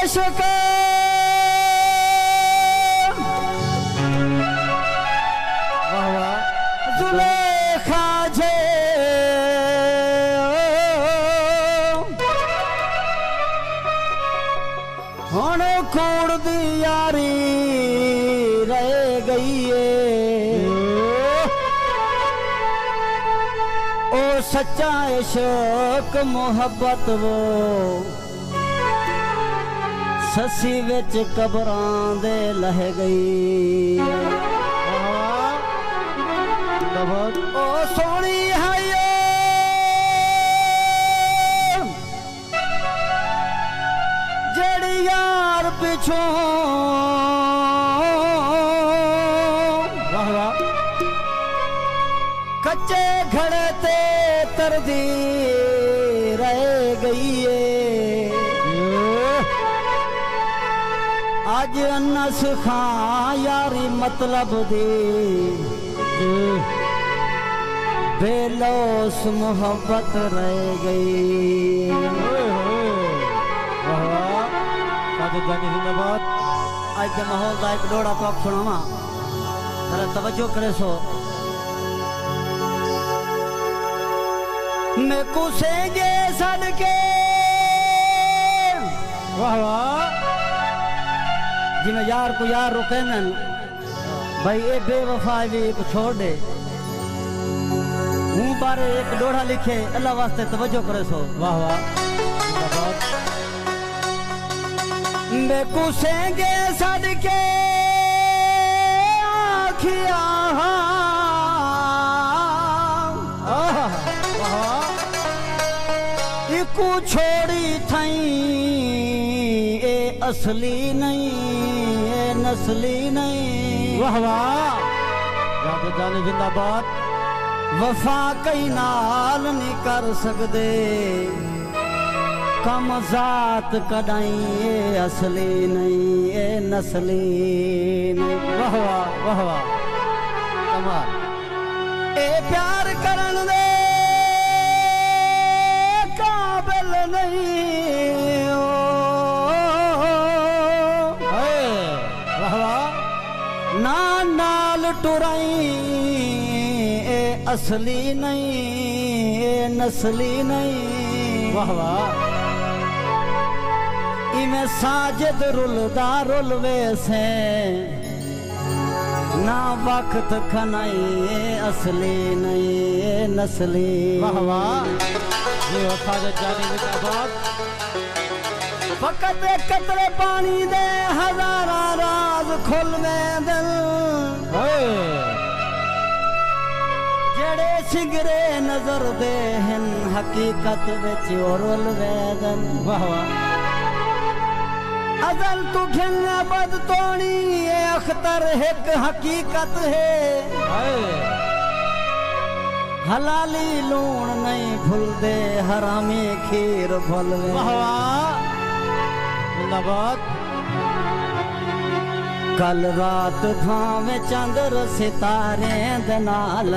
आशिक जुलेखा जे हुण कूड़ दी यारी रह गई है ओ सच्चा इश्क मोहब्बत वो ससी विच कबरां दे लह गई ओ सोनी है जड़ी यार पिछों कच्चे घड़े ते तरदी रह गई है आज अनस खां यारी मतलब दी बेलोस मोहब्बत रह गई। जिंदाबाद आज के माहौल का एक डोड़ा तो सुनावा जरा तवज्जो करे सो मैं कुसेंगे सदके वाह वाह जिमें यार को यार रुके न भाई ये बेवफा भी एक छोड़ दे हूँ बारे एक डोड़ा लिखे अल्लाह वास्ते तवज्जो करे सो वाह वाह जिंदाबाद मैं कुसेंगे सदके आखिया इकू छोड़ी थई ए असली नहीं ए नस्ली नहीं वाह वाह जाने जिंदाबाद वफा कई नाल नहीं कर सकदे कम जात कदाई ए असली नहीं ए नस्ली नहीं वाह वाह वाह वाह कमाल ए प्यार करन दे काबिल नहीं ओ वाह वाह ना नाल टुराई ए असली नहीं ए नस्ली नहीं वाह वाह इमें साजिद रुलदा रुलवे से ना वक्त खनाई ए असली नहीं ए नस्ली वाह वाह ये वफा जाने जिंदाबाद फकत कतरे पानी दे हजारा राज खुल में दिल जड़े सिगरे नजर दे हिन हकीकत विच उरुल वेदन वाह वाह अजल तू खिलने बद तोड़ी ये अख्तर एक हकीकत है हलाली लूण नहीं भूल दे हरामी खीर भूल वाह वाह जिंदाबाद कल रात भावे चंद्र सितारे दे नाल